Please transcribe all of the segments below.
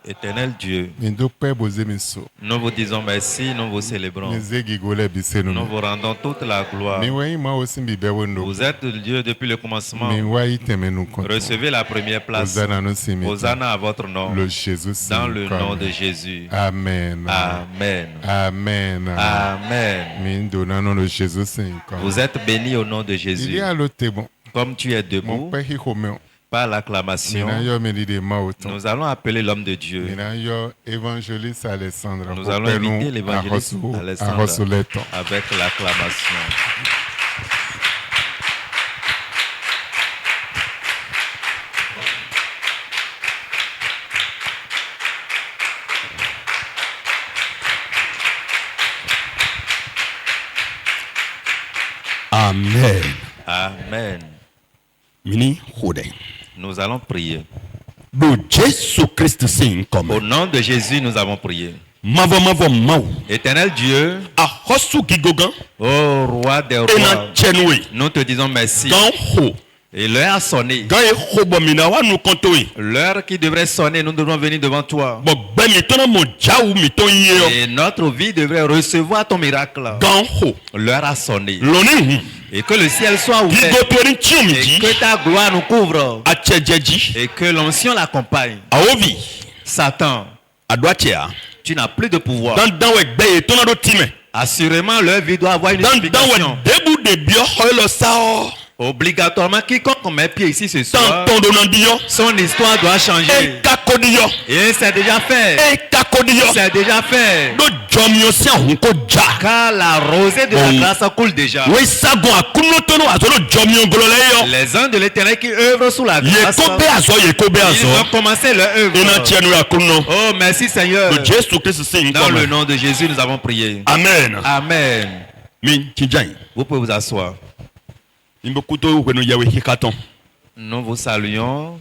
Éternel Dieu, nous vous disons merci, nous vous célébrons. Nous vous rendons toute la gloire. Vous êtes Dieu depuis le commencement. Recevez la première place. Hosanna à votre nom. Dans le nom de Jésus. Amen. Amen. Amen. Amen. Vous êtes bénis au nom de Jésus. Comme tu es debout, par l'acclamation, nous allons appeler l'homme de Dieu. Nous allons inviter l'évangéliste Alexandre avec l'acclamation. Amen. Amen. Mini Hoden. Nous allons prier. Au nom de Jésus, nous avons prié. Éternel Dieu, ô roi des rois, nous te disons merci. Et l'heure a sonné. L'heure qui devrait sonner, nous devons venir devant toi. Et notre vie devrait recevoir ton miracle. L'heure a sonné. Et que le ciel soit ouvert. Et que ta gloire nous couvre. Et que l'onction l'accompagne. Satan, tu n'as plus de pouvoir. Assurément, leur vie doit avoir une explication. Obligatoirement, quiconque met pied ici ce soir, son histoire doit changer. Et c'est déjà fait. C'est déjà fait. Car la rosée de la grâce coule déjà. Les uns de l'Éternel qui œuvrent sous la grâce, ils vont commencer leur œuvre. Oh, merci Seigneur. Dans le nom de Jésus, nous avons prié. Amen. Amen. Vous pouvez vous asseoir. Nous vous saluons.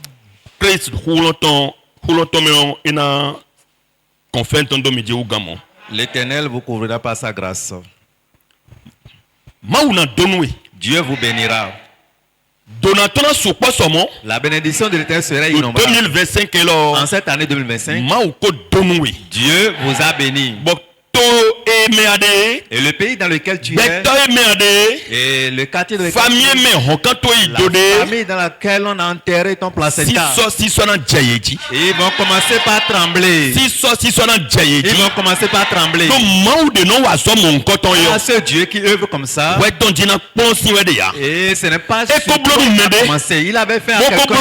L'Éternel vous couvrira par sa grâce. Dieu vous bénira. La bénédiction de l'Éternel sera innombrable. En cette année 2025, Dieu vous a béni. Et le pays dans lequel tu es, et le quartier de la famille dans laquelle on a enterré ton placenta, ils vont commencer par trembler. Ils vont commencer par trembler. À ce Dieu qui œuvre comme ça, et ce n'est pas ce qu'il a commencé. Il avait fait avec quelqu'un.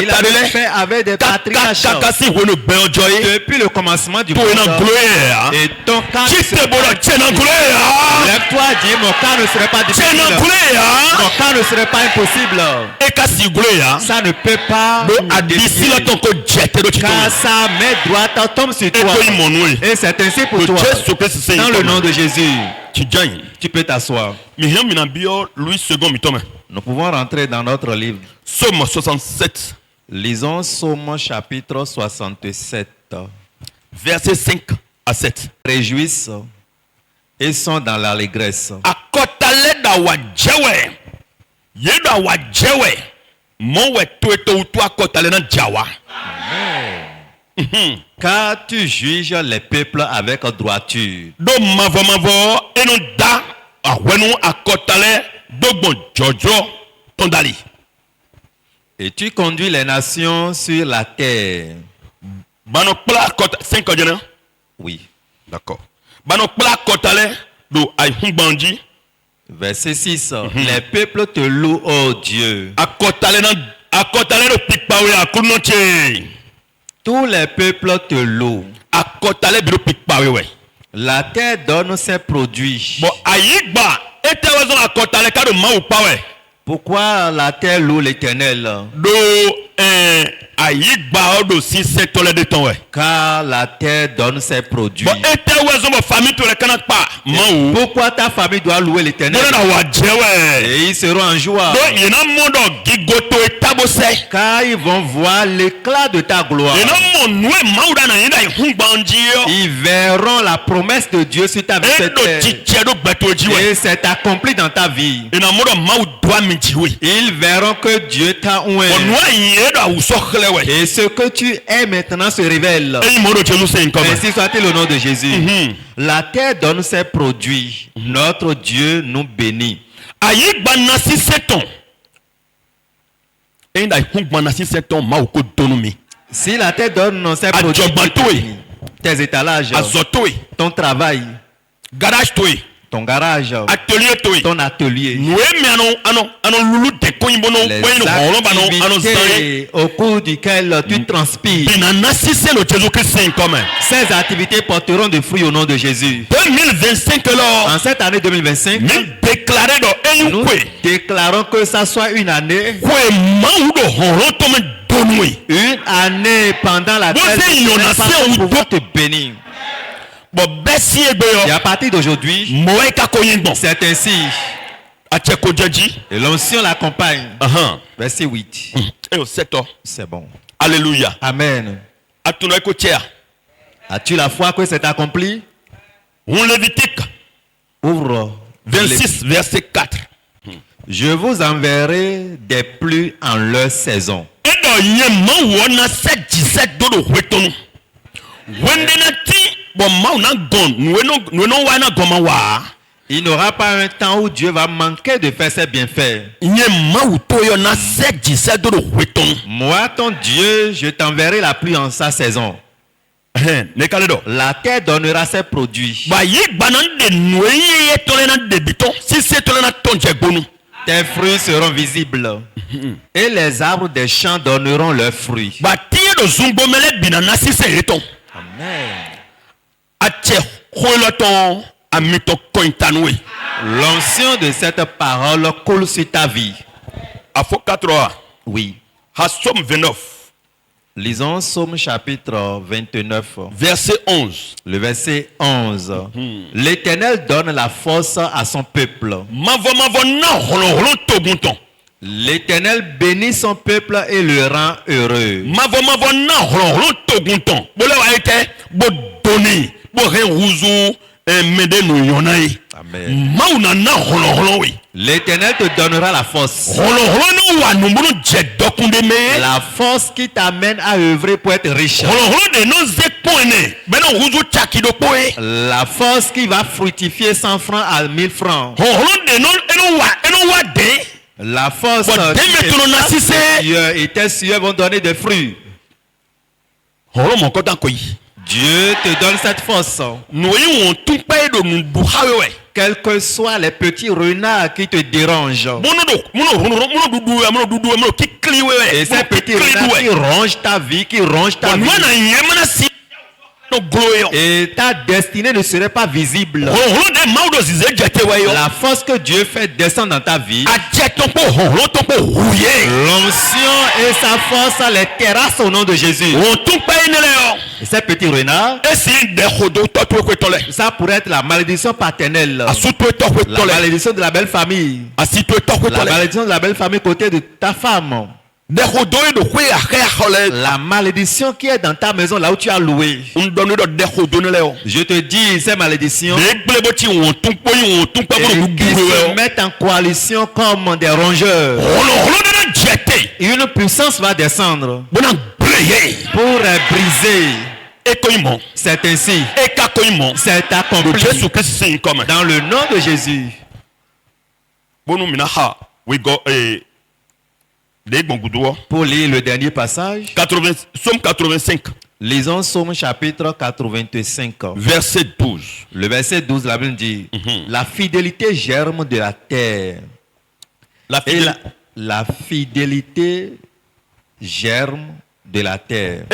Il avait fait avec des patriarches depuis le commencement du monde. Et ton cas lève-toi, dis, mon cas ne serait pas difficile. Mon cas ne serait pas impossible. Ça ne peut pas car sa main droite tombe sur toi. Et c'est ainsi pour toi. Dans le nom de Jésus, tu peux t'asseoir. Nous pouvons rentrer dans notre livre. Psaume 67. Lisons Psaume chapitre 67. Versets 5 à 7. Réjouissent et sont dans l'allégresse. Car tu juges les peuples avec droiture. Et tu conduis les nations sur la terre. Oui. D'accord. Verset 6. Les peuples te louent, ô Dieu. Tous les peuples te louent. La terre donne ses produits. Pourquoi la terre loue l'Éternel? Car la terre donne ses produits. Pourquoi ta famille doit louer l'Éternel? Et ils seront en joie. Car ils vont voir l'éclat de ta gloire. Ils verront la promesse de Dieu sur ta vie. Et c'est accompli dans ta vie. Ils verront que Dieu t'a oint. Et ce que tu es maintenant se révèle. Ainsi soit-il au nom de Jésus. La terre donne ses produits. Notre Dieu nous bénit. Si la terre donne ses produits, tes étalages, ton travail, ton garage, ton atelier, les activités au cours duquel tu transpires, ces activités porteront des fruits au nom de Jésus. 2025 en cette année 2025, nous déclarons que ça soit une année pendant laquelle nous pouvons te bénir. Et à partir d'aujourd'hui, c'est ainsi. Et l'onction l'accompagne. Verset 8. C'est bon. Alléluia. Amen. As-tu la foi que c'est accompli? Ouvre 26, verset 4. Je vous enverrai des pluies en leur saison. Il n'y aura pas un temps où Dieu va manquer de faire ses bienfaits. Moi, ton Dieu, je t'enverrai la pluie en sa saison. La terre donnera ses produits. Tes fruits seront visibles. Et les arbres des champs donneront leurs fruits. Amen. L'onction de cette parole coule sur ta vie. Oui. Psaume 29. Lisons Psaume chapitre 29. Verset 11. Le verset 11. L'Éternel donne la force à son peuple. L'Éternel bénit son peuple et le rend heureux. Amen. L'Éternel te donnera la force. La force qui t'amène à œuvrer pour être riche. La force qui va fructifier 100 francs à 1000 francs. La force et tes cieux vont donner des fruits. Dieu te donne cette force. Quels que soient les petits renards qui te dérangent. Et ces petits renards qui rongent ta vie, qui rongent ta vie. Et ta destinée ne serait pas visible. La force que Dieu fait descendre dans ta vie, l'onction et sa force les terrassent au nom de Jésus. Et ces petits renards, ça pourrait être la malédiction paternelle, la malédiction de la belle famille, la malédiction de la belle famille côté de ta femme, la malédiction qui est dans ta maison là où tu as loué. Je te dis, ces malédictions qui se mettent en coalition comme des rongeurs. Une puissance va descendre pour briser. C'est ainsi. C'est accompli dans le nom de Jésus. Pour lire le dernier passage, Psaume 85. Lisons Psaume chapitre 85. Verset 12. Le verset 12, la Bible dit, la fidélité germe de la terre. La fidélité germe de la terre.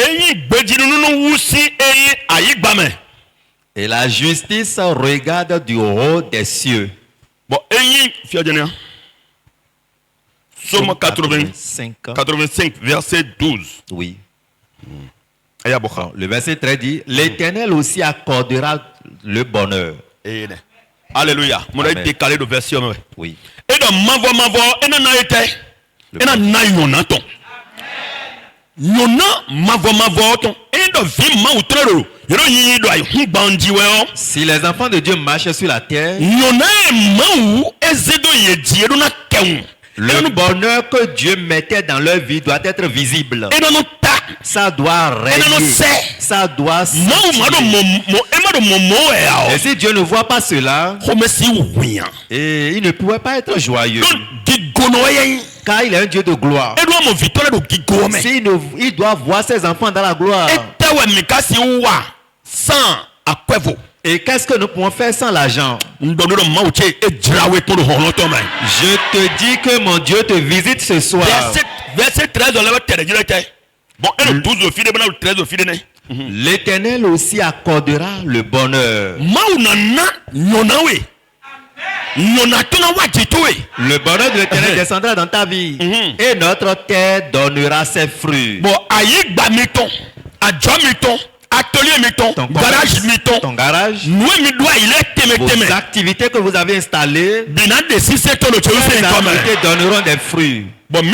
Et la justice regarde du haut des cieux. Psaume 85, verset 12. Oui. Le verset 13 dit, l'Éternel aussi accordera le bonheur. Alléluia. Mon a décalé de version. Oui. Si les enfants de Dieu marchent sur la terre, Le bonheur que Dieu mettait dans leur vie doit être visible. Ça doit régner. Ça doit et si Dieu ne voit pas cela, et il ne pouvait pas être joyeux. Car il est un Dieu de gloire. Il doit voir ses enfants dans la gloire. Et qu'est-ce que nous pouvons faire sans l'argent? Je te dis que mon Dieu te visite ce soir. Verset 13, L'Éternel aussi accordera le bonheur. Le bonheur de l'Éternel descendra dans ta vie. Et notre terre donnera ses fruits. Ton garage, vos activités que vous avez installées, donneront des fruits. Et nous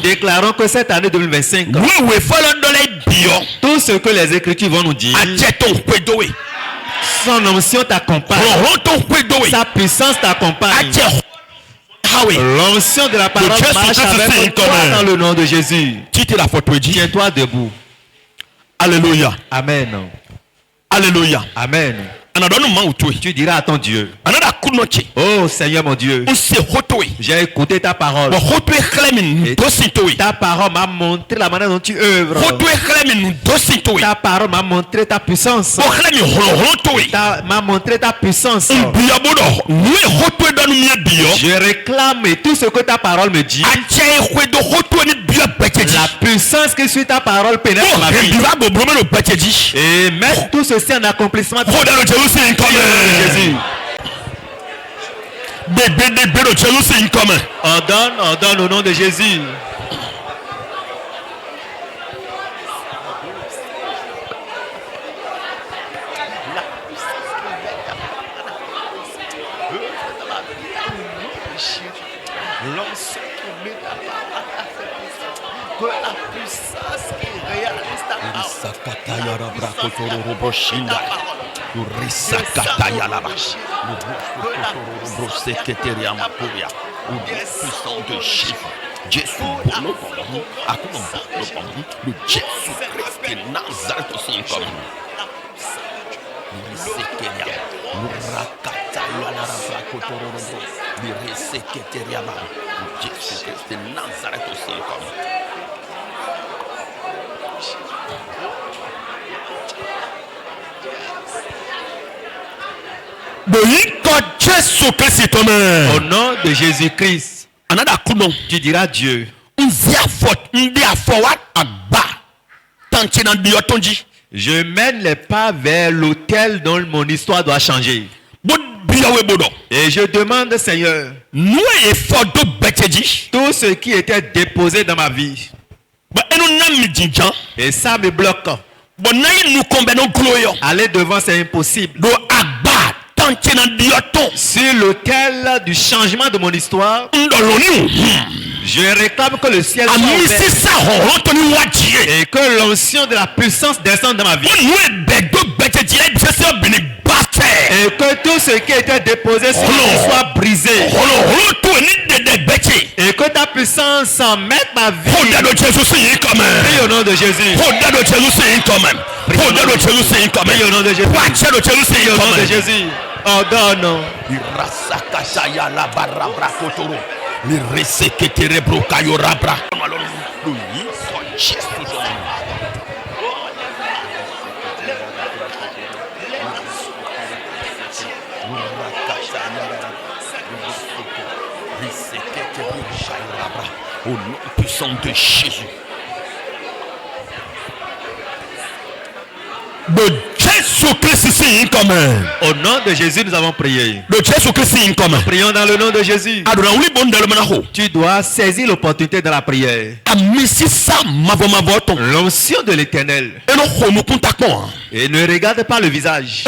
déclarons que cette année 2025, tout ce que les Écritures vont nous dire, son onction t'accompagne, sa puissance t'accompagne. L'onction de la parole marche avec toi dans le nom de Jésus. Tiens-toi debout. Alléluia. Amen. Alléluia. Amen. Tu diras à ton Dieu: oh Seigneur mon Dieu, j'ai écouté ta parole. Et ta parole m'a montré la manière dont tu œuvres. Ta parole m'a montré ta puissance. M'a montré ta puissance. Je réclame tout ce que ta parole me dit. La puissance qui suit ta parole pénètre ma vie. Et mettre tout ceci en accomplissement. Jésus. Ordonne au nom de Jésus. Au nom de Jésus-Christ, tu diras Dieu: je mène les pas vers l'autel dont mon histoire doit changer. Et je demande, Seigneur, tout ce qui était déposé dans ma vie, et ça me bloque. Aller devant, c'est impossible. Sur l'autel du changement de mon histoire, je réclame que le ciel soit ouvert et que l'onction de la puissance descende dans ma vie. Et que tout ce qui était déposé sur moi soit brisé. Et que ta puissance s'en mette ma vie. Prie au nom de Jésus. Prie au nom de Jésus. Prie au nom de Jésus. Ordonne. Au nom puissant de Jésus. Au nom de Jésus, nous avons prié. Prions dans le nom de Jésus. Tu dois saisir l'opportunité de la prière. L'onction de l'Éternel. Et ne regarde pas le visage.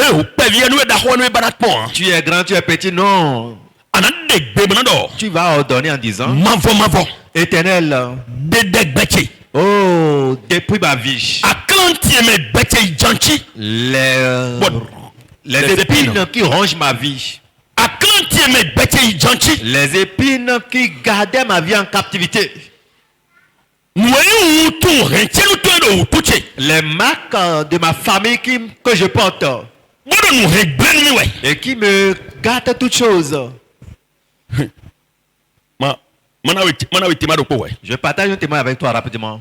Tu es grand, tu es petit, non. Tu vas ordonner en disant: Éternel, oh, depuis ma vie, les épines qui rongent ma vie, Les épines qui gardaient ma vie en captivité. Les marques de ma famille que je porte. Et qui me gâtent toutes choses. Je partage un témoin avec toi rapidement.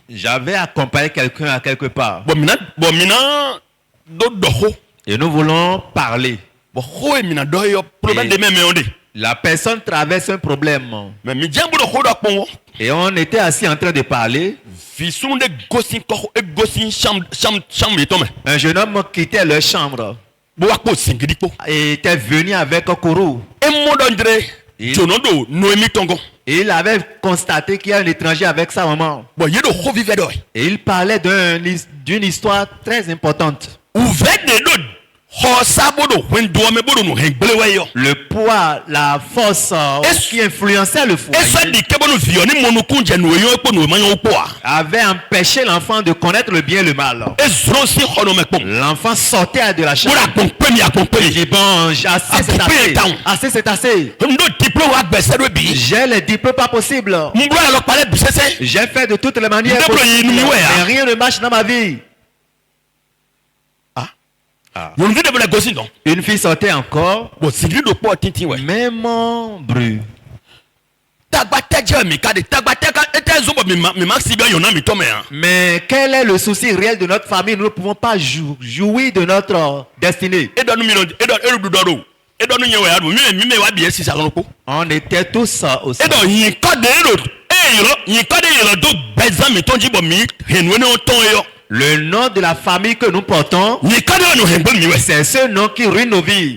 J'avais accompagné quelqu'un à quelque part. Et nous voulons parler. La personne traverse un problème. Et on était assis en train de parler. Un jeune homme quittait leur chambre. Et était venu avec un kourou. Et il avait constaté qu'il y a un étranger avec sa maman. Et il parlait d'une histoire très importante. Le poids, la force qui influençait le foyer avait empêché l'enfant de connaître le bien et le mal. L'enfant sortait de la chambre. Il dit bon, assez c'est assez. Assez c'est assez. J'ai les diplômes pas possible. J'ai fait de toutes les manières possibles. Mais rien ne marche dans ma vie. Une fille sortait encore. Même bruit. Mais quel est le souci réel de notre famille? Nous ne pouvons pas jouir de notre destinée. On était tous au sein. Le nom de la famille que nous portons, c'est ce nom qui ruine nos vies.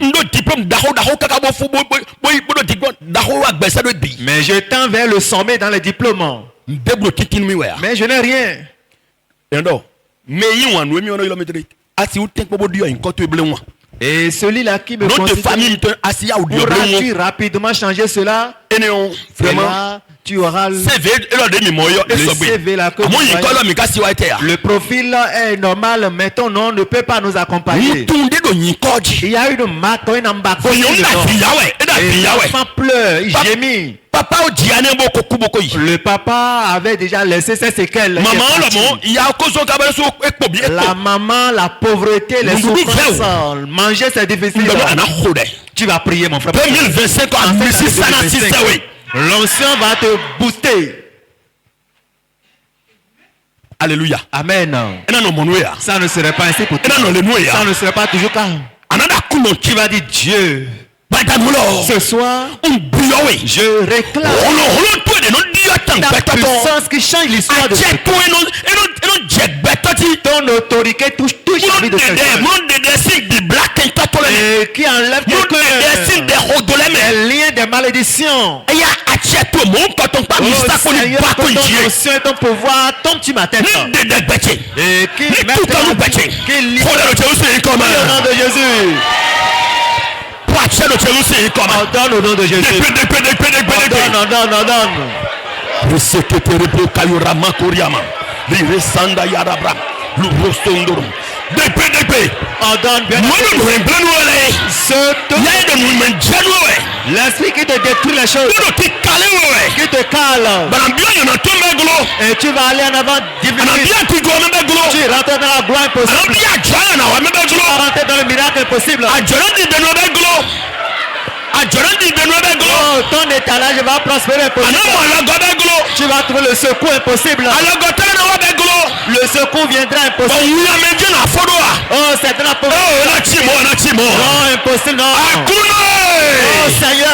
Mais je tends vers le sommet dans les diplômes. Mais je n'ai rien. Et celui-là qui me considère, pourras-tu rapidement changer cela? Vraiment, tu auras le CV là que le profil est normal, mais ton nom ne peut pas nous accompagner. Il y a une marque, une embâcole. Et l'enfant pleure, il gémit. Le papa avait déjà laissé ses séquelles. La maman, la pauvreté, les souffrances. Manger c'est difficile. Tu vas prier mon frère. 2025 l'ancien va te booster. Alléluia. Amen. Ça ne serait pas ainsi pour toi. Ça ne serait pas toujours calme. Tu vas dire Dieu. Ce soir, je réclame ta puissance qui change l'histoire de ton autorité touche la vie de quelqu'un et qui enlève les liens des malédictions. Seigneur, que ton onction et ton pouvoir tombe sur ma tête et qui libère au nom de Jésus. Ordonne au nom de Jésus. L'esprit qui te détruit les choses, qui te cale, et tu vas aller en avant diviniser. Tu rentres dans la gloire impossible. Tu vas rentrer dans le miracle impossible. Oh, ton étalage va prospérer impossible. Tu vas trouver le secours impossible. Le secours viendra impossible. Oh, c'est de la pauvreté. Non, impossible, non. Oh Seigneur,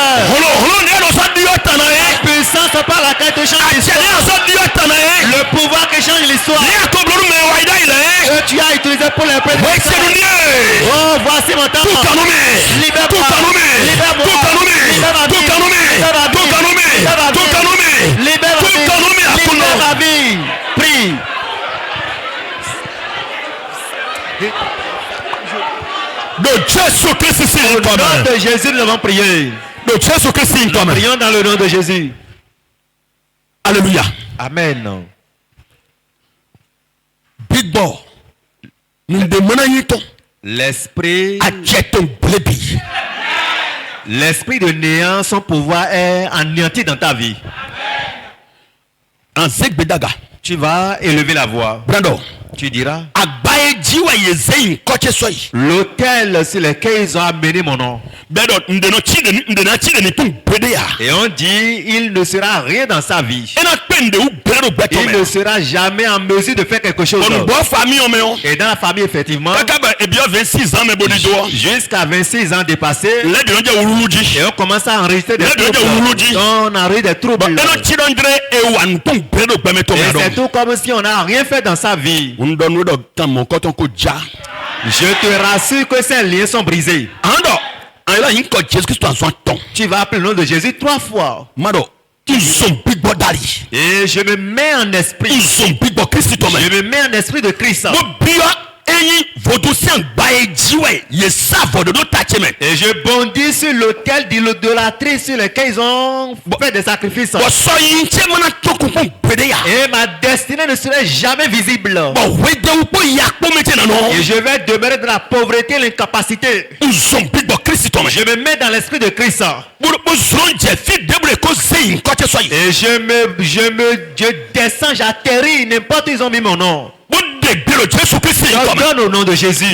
la puissance par laquelle tu changes l'histoire, le pouvoir qui change l'histoire, que tu as utilisé pour les prédictions. Oh, voici mon temps. Libère-moi, libère-moi, libère ma vie. Prie. Au nom de Jésus, nous allons prier. Prions dans le nom de Jésus. Alléluia. Amen. Big Boy. Nous demandons L'esprit de néant, son pouvoir est anéanti dans ta vie. Tu vas élever la voix. Tu diras l'autel sur lequel ils ont amené mon nom. Et on dit il ne sera rien dans sa vie. Il ne sera jamais en mesure de faire quelque chose. Et dans la famille, effectivement, jusqu'à 26 ans dépassés, et on commence à enregistrer des troubles. On enregistre des troubles. Et c'est tout comme si on n'a rien fait dans sa vie. Je te rassure que ces liens sont brisés. Tu vas appeler le nom de Jésus 3 fois. Et je me mets en esprit. Je me mets en esprit de Christ. Et je bondis sur l'autel de l'idolâtrie sur lequel ils ont fait des sacrifices. Et ma destinée ne serait jamais visible. Et je vais demeurer dans la pauvreté et l'incapacité. Je me mets dans l'esprit de Christ. Et je descends, j'atterris n'importe où ils ont mis mon nom. Je donne au nom de Jésus.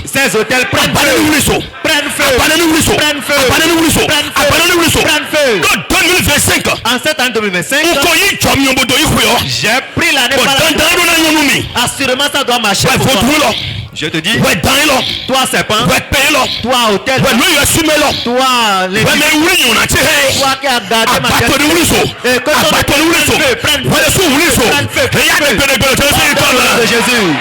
Ces hôtels prennent feu. Prennent feu. Prennent feu. Prennent feu. En cette année 2025, j'ai pris l'année par la... Assurément ça doit marcher pour toi. Je te dis, toi serpent, toi hôtel, toi les toi qui as gardé ma tête, et que ton prenne feu de Jésus.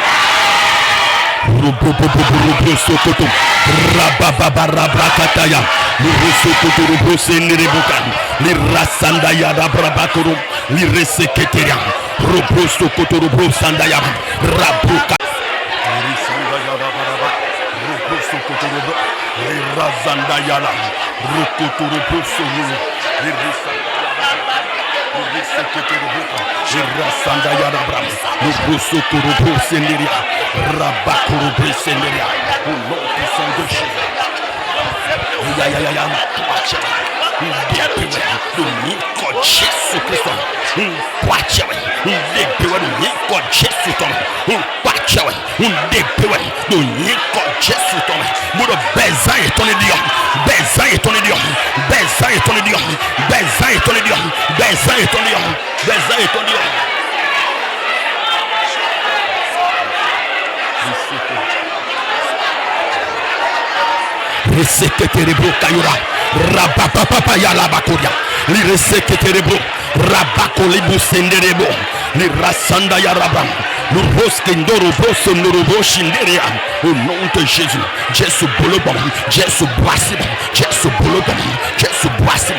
Au nom de Jésus, Jésus bolobom, Jésus boissim, Jésus bolobom, Jésus boissim.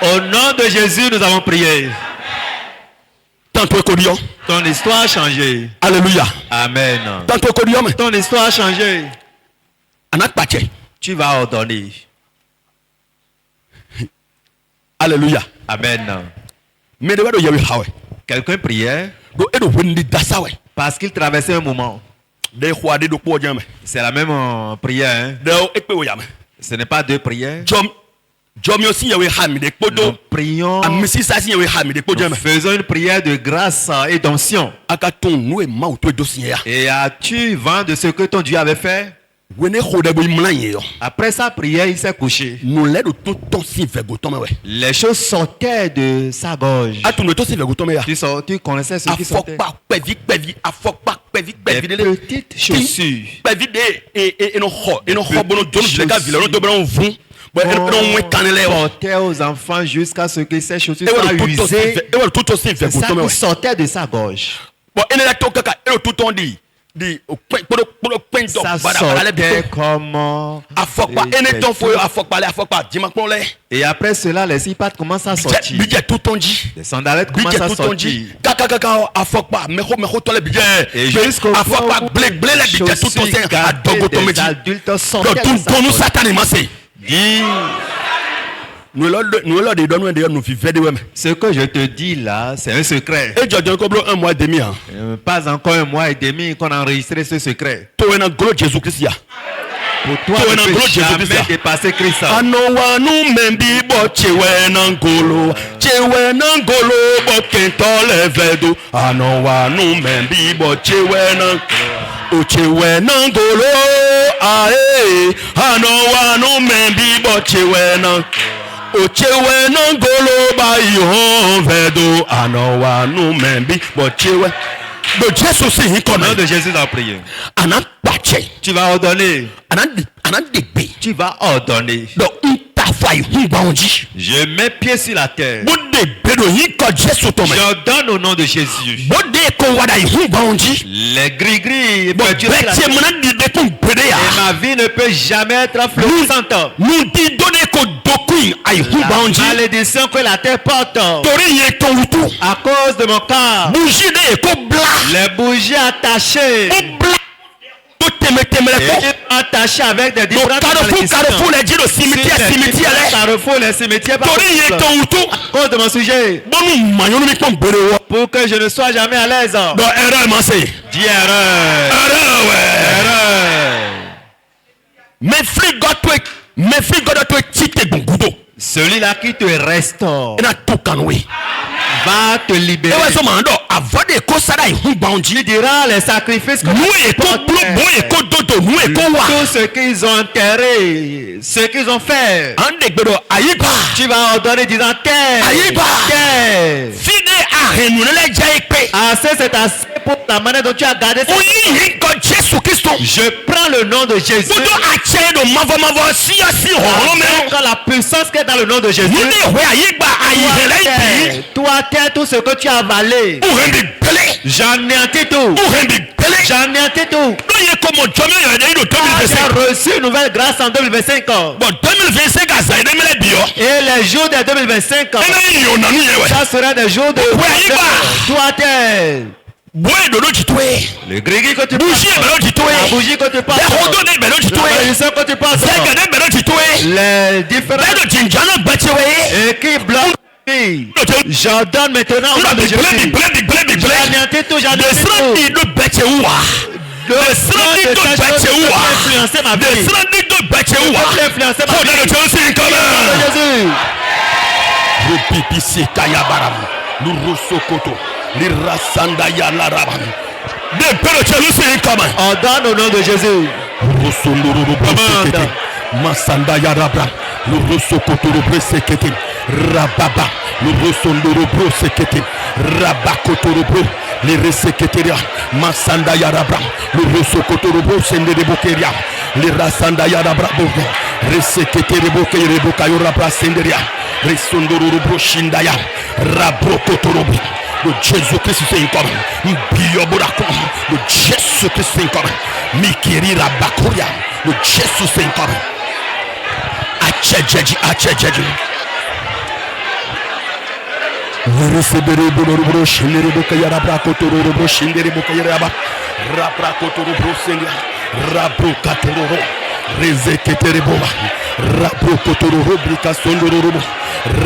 Au nom de Jésus, nous avons prié. Ton histoire a changé. Alléluia. Amen. Ton histoire a changé. Tu vas ordonner. Alléluia. Amen. Quelqu'un priait parce qu'il traversait un moment. C'est la même prière. Hein? Ce n'est pas deux prières. Nous prions. Nous faisons une prière de grâce et d'onction. Et as-tu vent de ce que ton Dieu avait fait? Après sa prière, il s'est couché. Les choses sortaient de sa gorge. Tu connaissais ce qui sortait? Des petites chaussures. Portait aux enfants jusqu'à ce que ces chaussures soient usées. C'est ça qui sortait de sa gorge. Ça sortait comme et après cela les sipates commencent à sortir, les sandalettes commencent à sortir et jusqu'au point où les chaussures gardées des adultes sortaient de sa gorge. Ce que je te dis là, c'est un secret. Pas encore 1 mois et demi qu'on a enregistré ce secret. Pour toi, ne peut jamais dépasser Christ. Au nom de Jésus, dans la prière. Tu vas ordonner. Tu vas ordonner. Je mets pied sur la terre. J'ordonne au nom de Jésus. Les gris-gris et ma vie ne peut jamais être florissante. La malédiction que la terre porte à cause de mon corps. Les bougies attachées. Attaché avec des différents Carrefour, les djinns au cimetière, Carrefour, les cimetières, à cause de mon sujet. Pour que je ne sois jamais à l'aise. Dis erreur. Celui-là qui te restaure va te libérer. Tu diras les sacrifices que tout ce qu'ils ont enterré, ce qu'ils ont fait. Tu vas ordonner disant terre. Assez, c'est assez pour la manière dont tu as gardé ça. Je prends le nom de Jésus. Quand la puissance qui est dans le nom de Jésus. Toi, terre, tout ce que tu as avalé. J'anéantis tout. J'anéantis tout. J'ai reçu une nouvelle grâce en 2025. Et les jours de 2025, ça sera des jours de toi, terre. Le gris que tu passes, la bougie que tu passes, la malédiction que tu passes, les différents et qui bloquent. J'ordonne maintenant au nom de Jésus. J'anéantis tout, j'anéantis tout. Le sang de Jésus influencer ma vie. Influencer ma ordonne au nom de Jésus. Les reseketeria masanda yarabra le rosokotorobo sende de bokeria les rasanda yarabra boke reseketere bokere bokayo rabra senderia resondoro broshindaya rabrokotorobo le Jésus Christ c'est encore biyoborako le Jésus Christ c'est encore mikiri rabakoria le Jésus c'est encore achejeji Recebere boloro shindere bokayara brakotoro bro shindere bokayara ba raprakotoro bro senga raprokatoro rezeketere boba raprokotoro rubrika sondoro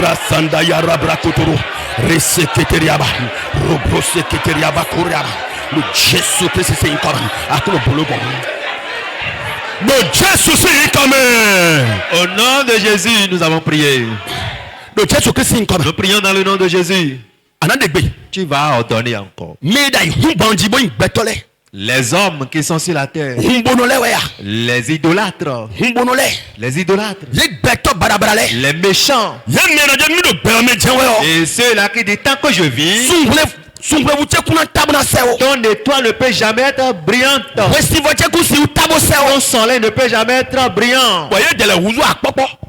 rasanda ya rabrakotoro reseketere yaba robro seketere yaba koryaba le Jésus Christ c'est encore akolo bologo le Jésus c'est comme au nom de Jésus nous avons prié. Nous prions dans le nom de Jésus. Tu vas ordonner encore. Les hommes qui sont sur la terre. Les idolâtres. Les méchants. Et ceux-là qui disent tant que je vis, ton étoile ne peut jamais être brillante. Ton soleil ne peut jamais être brillant.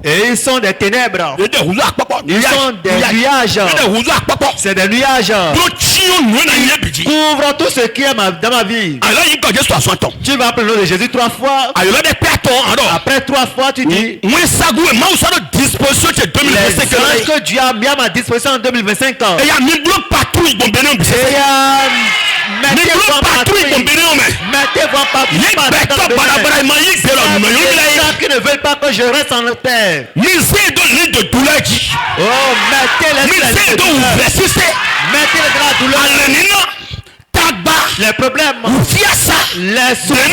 Et ils sont des ténèbres. Ils sont des nuages. C'est des nuages. Couvre tout ce qui est dans ma vie. Tu vas appeler le nom de Jésus 3 fois. Après 3 fois, tu dis les anges que Dieu a mis à ma disposition en 2025. Mettez-vous partout. qui ne veulent pas que je reste en terre. Oh, mettez-les dans la douleur. Les problèmes, les souffrances,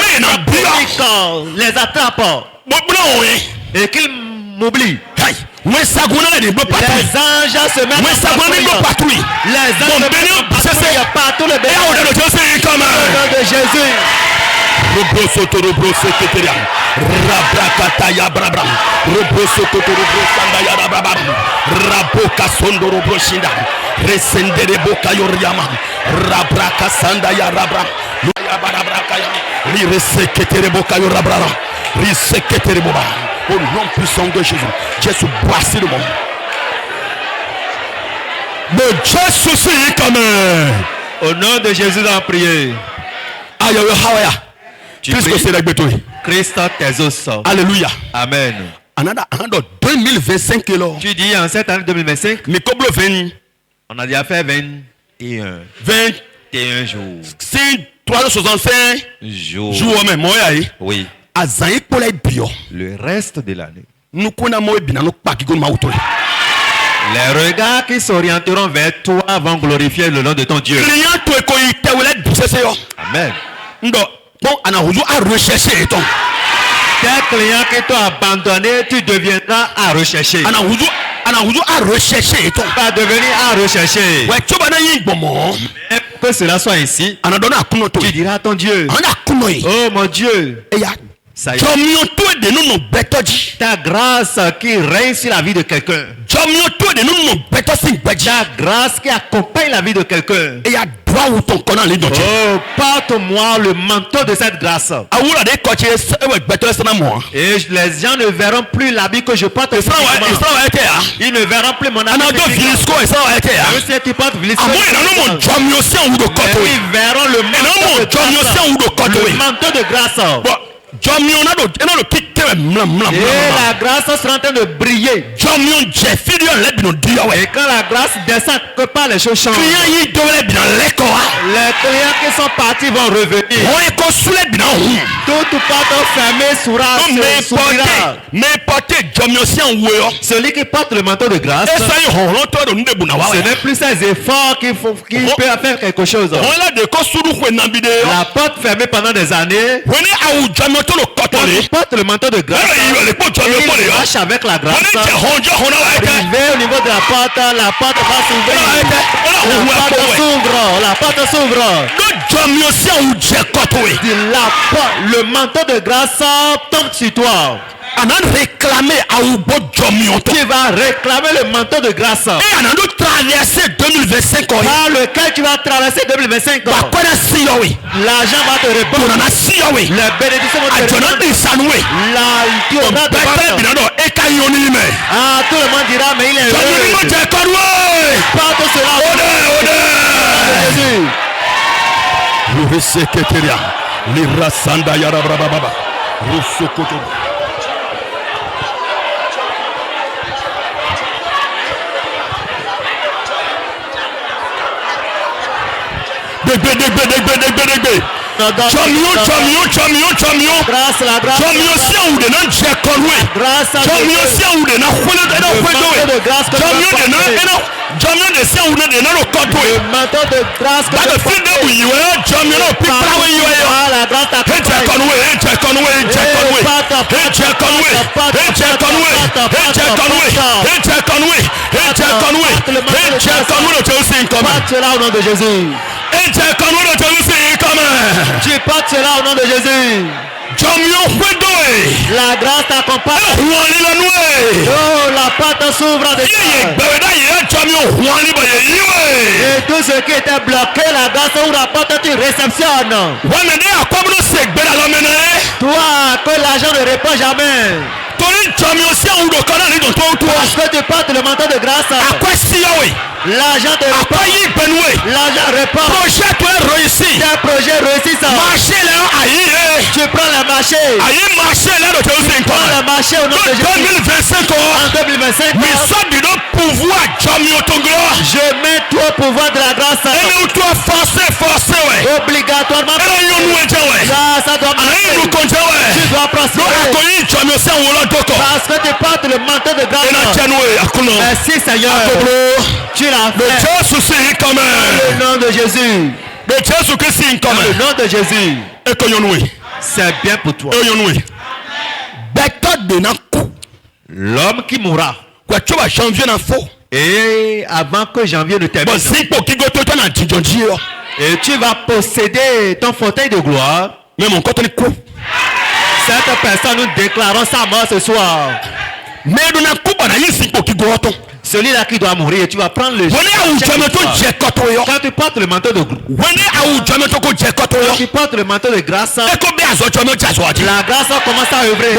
les attrapent et qu'ils m'oublient. Les anges se mettent en patrouille. Les anges se mettent en patrouille partout le béni. Au nom de Jésus. Au nom puissant de Jésus, Jésus brasse le monde. Mais Jésus c'est quand même. Au nom de Jésus, on prie. Puisque c'est la bétoie. Christ tes os. Alléluia. Amen. En 2025 kilo. Tu dis en cette année 2025. Mais comme le 20. On a déjà fait 21 jours. C'est 365 jours. Jours même. Oui. Le reste de l'année. Les regards qui s'orienteront vers toi vont glorifier le nom de ton Dieu. Amen. Tes clients qui t'ont abandonné, tu deviendras à rechercher. Pas devenir à rechercher. Que cela soit ainsi, tu diras à ton Dieu, oh mon Dieu, ça y est. Ta grâce qui règne sur la vie de quelqu'un. Ta grâce qui accompagne la vie de quelqu'un. Oh, porte-moi le manteau de cette grâce. Et les gens ne verront plus l'habit que je porte. Ils ne verront plus mon habit. Tu portes ils verront le manteau de grâce. Et la grâce sera en train de briller. Et quand la grâce descend, que pas les choses changent. Les clients qui sont partis vont revenir. Toute porte fermée s'ouvrira. Celui qui porte le manteau de grâce, ce n'est plus ses efforts qu'il peut faire quelque chose. La porte fermée pendant des années. Quand il porte le manteau de grâce, il marche avec la grâce. Arrivé au niveau de la porte va s'ouvrir. La porte s'ouvre. Le manteau de grâce tombe sur toi. Tu vas réclamer le manteau de grâce par lequel tu vas traverser 2025. L'argent va te répondre. Les bénédictions vont te répondre. Tu auras de tout le monde dira, mais il est heureux. Porte cela au nom de Jésus. Tu portes cela au nom de Jésus. La grâce t'accompagne. Oh, la porte s'ouvre de et tout ce qui était bloqué, la grâce ouvre la porte, tu réceptionnes. Toi, que l'argent ne répond jamais. Parce que tu portes le manteau de grâce. L'argent te répond. L'argent répond. Tes projets réussissent. Tu prends le marché. Prends le marché au nom de Jésus. En 2025, je mets toi au pouvoir de la grâce. Obligatoirement. Là, ça doit marcher. Tu dois prospérer. Parce que tu portes le manteau de grâce. Merci Seigneur. Tu l'as fait. Dans le nom de Jésus. Dans le nom de Jésus. C'est bien pour toi. L'homme qui mourra. Et avant que janvier ne termine. Et tu vas posséder ton fauteuil de gloire. Cette personne, nous déclarons sa mort ce soir. Celui-là qui doit mourir, tu vas prendre le quand tu portes le manteau de gloire. Quand tu portes le manteau de grâce, la grâce commence à œuvrer.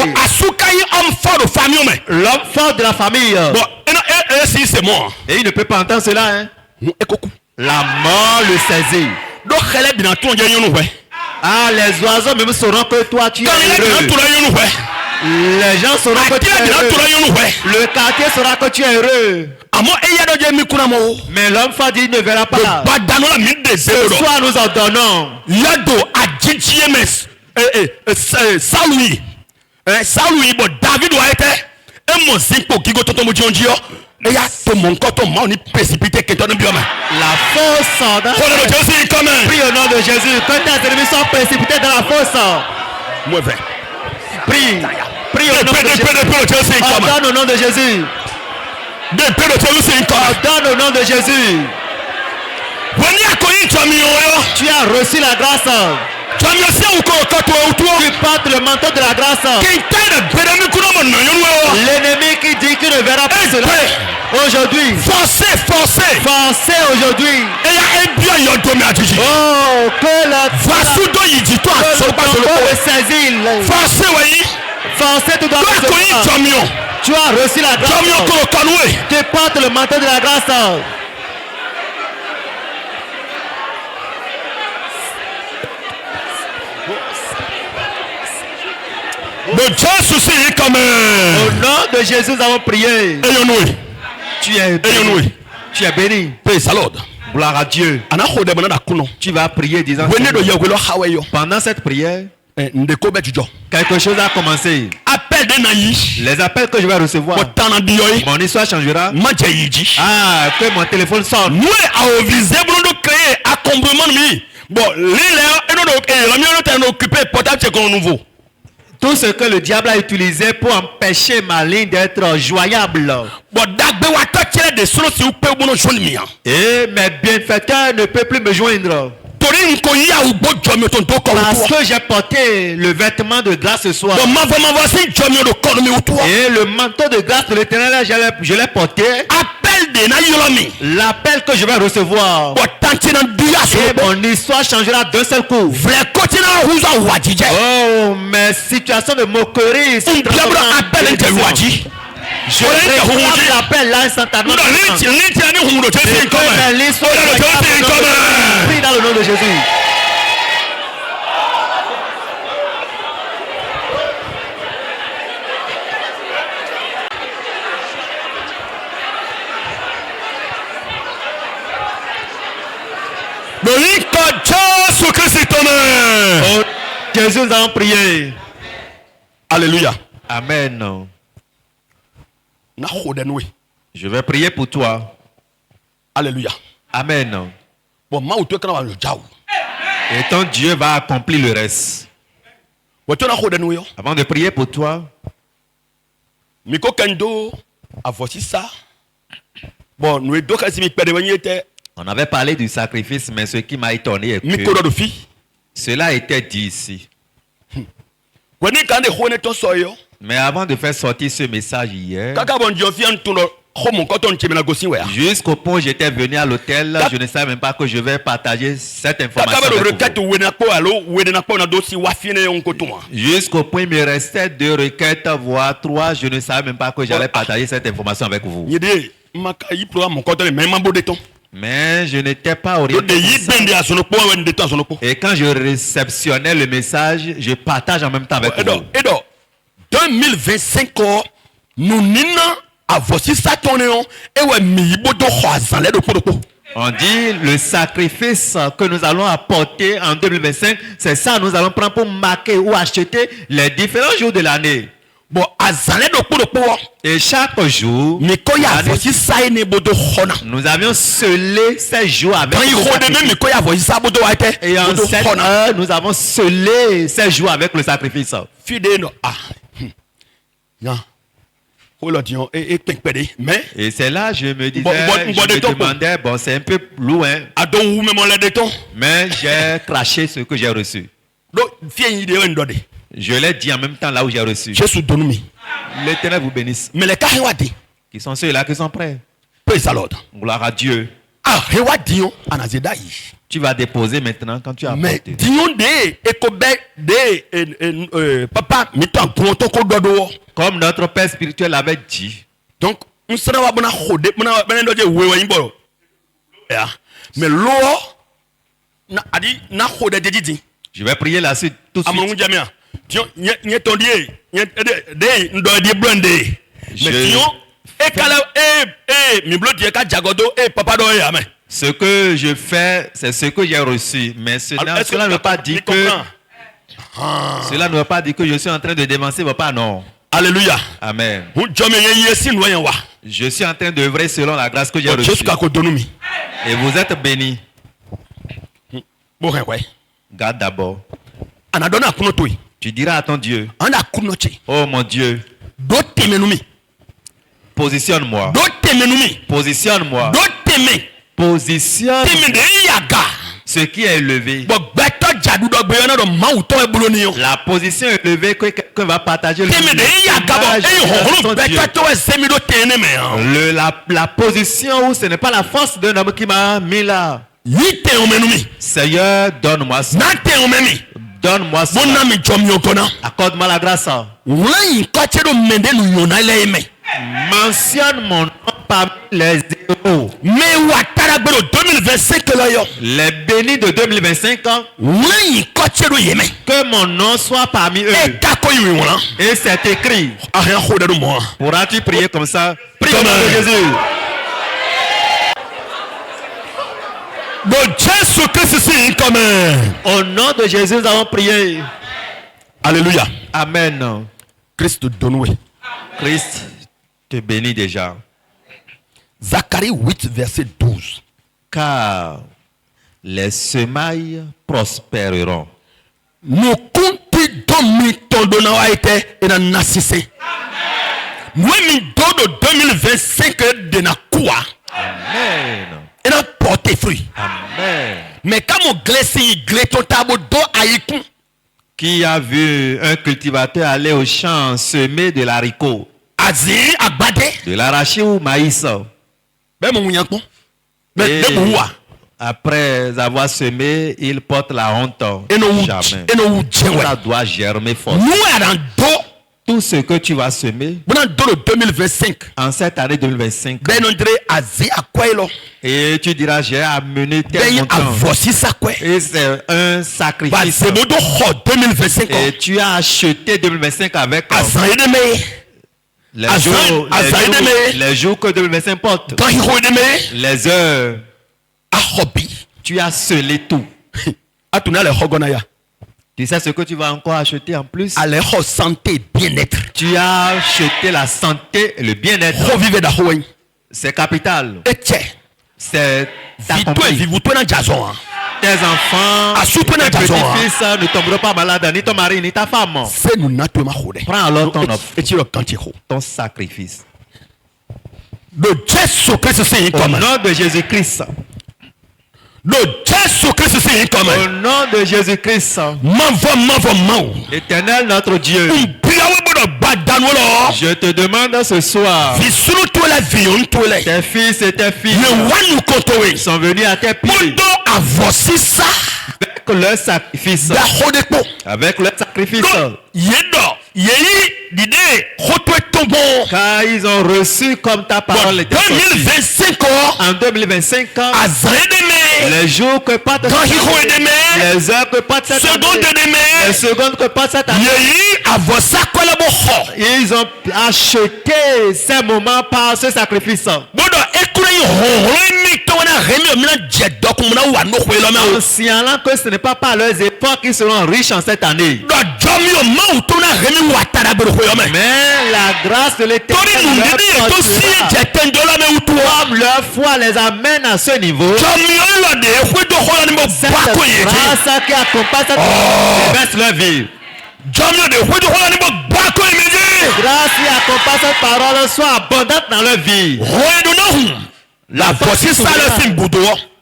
L'homme fort de la famille. Et il ne peut pas entendre cela. Hein? La mort le saisit. Ah, les oiseaux même sauront que toi tu es heureux. Les gens sauront que tu es heureux. Le quartier saura que tu es heureux. Mais l'homme fort dit ne verra pas. Ce soir nous ordonnons. David la fosse. Prie au nom de Jésus. Que tes ennemis soient précipités dans la fosse. Prie. Prie au nom de Jésus. Ordonne au nom de Jésus. Ordonne au nom de Jésus. Tu as reçu la grâce. Tu portes le manteau de la grâce. L'ennemi qui dit qu'il ne verra pas cela aujourd'hui. Forcez aujourd'hui. Oh, que la forcez tout dans le. Tu as reçu la grâce. Tu portes le manteau de la grâce. Au nom de Jésus, nous avons prié. Tu es béni. Tu es béni. Gloire à Dieu. Tu vas prier disant pendant cette prière, quelque chose a commencé. Les appels que je vais recevoir, mon histoire changera. Ah, que mon téléphone sonne. Tout ce que le diable a utilisé pour empêcher ma ligne d'être joignable. Et mes bienfaiteurs ne peuvent plus me joindre. Parce que j'ai porté le vêtement de grâce ce soir. Et le manteau de grâce de l'Éternel, je l'ai porté. L'appel que je vais recevoir. Et mon histoire changera d'un seul coup. Oh, mes situations de moquerie. Je l'appelle là instantanément. Prie dans le nom de Jésus. Oh, Jésus, nous avons prié. Alléluia. Amen. Je vais prier pour toi. Alléluia. Amen. Et ton Dieu va accomplir le reste. Avant de prier pour toi, on avait parlé du sacrifice, mais ce qui m'a étonné est que cela était dit ici. Mais avant de faire sortir ce message hier, jusqu'au point où j'étais venu à l'hôtel, je ne savais même pas que je vais partager cette information avec vous. Jusqu'au point où il me restait 2 requêtes, voire 3, je ne savais même pas que j'allais partager cette information avec vous. Mais je n'étais pas orienté. Et quand je réceptionnais le message, je partage en même temps avec vous. 2025 nous nina avosi ça tonéon et ouais mi bodo khoazan do podo. On dit le sacrifice que nous allons apporter en 2025, c'est ça nous allons prendre pour marquer ou acheter les différents jours de l'année. Bon, et chaque jour, nous avions scellé ces jours avec le sacrifice. Et en cette heure, nous avons scellé ces jours avec le sacrifice. Et c'est là je me disais, je me demandais, bon c'est un peu loin, mais j'ai craché ce que j'ai reçu. Je l'ai dit en même temps là où j'ai reçu. L'Éternel vous bénisse. Mais les cas qui sont ceux-là qui sont prêts. Praise the Lord. Gloire à Dieu. Tu vas déposer maintenant quand tu as apporté. Comme notre Père spirituel avait dit. Donc, mais je vais prier la suite tout de suite. Ce que je fais, c'est ce que j'ai reçu. Mais cela ne veut pas dire que cela ne veut pas dire que je suis en train de dévancer papa, non. Alléluia. Amen. Je suis en train d'œuvrer selon la grâce que j'ai reçue. Et vous êtes bénis. Garde d'abord. Tu diras à ton Dieu, oh mon Dieu, positionne-moi. Positionne-moi. Positionne ce qui est élevé. La position élevée que quelqu'un va partager. La position où ce n'est pas la force d'un homme qui m'a mis là. Seigneur, donne-moi ça. Donne-moi ça. Accorde-moi la grâce. Mentionne mon nom parmi les héros. Les bénis de 2025 ans. Que mon nom soit parmi eux. Et c'est écrit. Pourras-tu prier comme ça? Prie au nom de Jésus. Au nom de Jésus, nous avons prié. Alléluia. Amen. Christ te bénit déjà. Zacharie 8, verset 12. Car les semailles prospéreront. Nous comptons ton don a été et dans nassissé. Nous de 2025 de na quoi. Amen. Et n'a porté fruit. Amen. Mais comme on glisse ton tableau d'eau à Yikun. Qui a vu un cultivateur aller au champ semer de l'haricot, de l'arachide ou maïs. Et après avoir semé, il porte la honte. Jamais. Ça doit germer fort. Tout ce que tu vas semer en cette année 2025. Et tu diras, j'ai amené tel montant. Et c'est un sacrifice. Et tu as acheté 2025 avec les jours que 2025 porte. Les heures. Tu as scellé tout. Tu sais ce que tu vas encore acheter en plus? Santé, bien-être. Tu as acheté la santé et le bien-être. C'est capital. C'est ta compagnie. Tes enfants, tes petits-fils ne tomberont pas malades, ni ton mari, ni ta femme. Prends alors ton offre, ton sacrifice. Au nom de Jésus-Christ. Au nom de Jésus-Christ. Éternel notre Dieu. Je te demande ce soir. Tes fils et tes filles sont venus à tes pieds. Avec leur sacrifice. Avec leur sacrifice. Car ils ont reçu comme ta parole était sortie. En 2025 ans, les jours que pas les heures que pas cette année, les secondes que pas cette année, Ils ont acheté ces moments par ce sacrifice. En signalant que ce n'est pas par leurs efforts qu'ils seront riches en cette année. Mais la grâce de l'Éternel leur foi les amène à ce niveau. Cette grâce qui accompagne cette leur vie. Grâce qui accompagne cette parole soit abondante dans leur vie.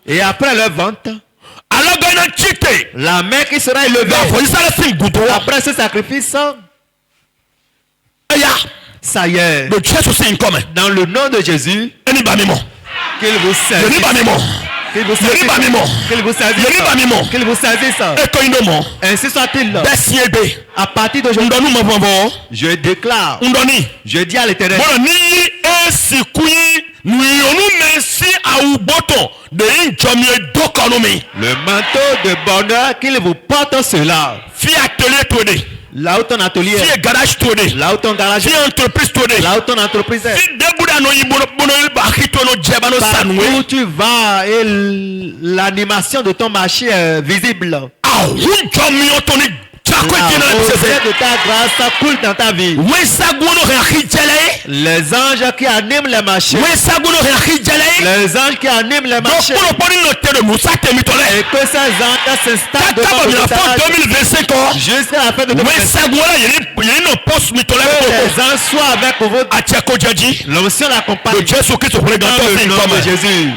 Et après leur vente, la main qui sera élevée après ce sacrifice, ça y est, dans le nom de Jésus, qu'il vous service. Qu'il vous service. Qu'il vous service. Qu'il vous service. Ainsi soit-il. À partir d'aujourd'hui, je déclare, je dis à l'Éternel, le manteau de bonheur qu'il vous porte cela. Là où ton atelier est, là où ton garage est, là où ton entreprise est, où tu vas et l'animation de ton marché est visible. La recette de ta grâce coule dans ta vie. Les anges qui animent les marchés. Les anges qui animent les marchés. Et que ces anges s'installent devant le étage jusqu'à la fin de 2025. Les anges soient avec vous. L'onction l'accompagne. Dans le nom de Jésus.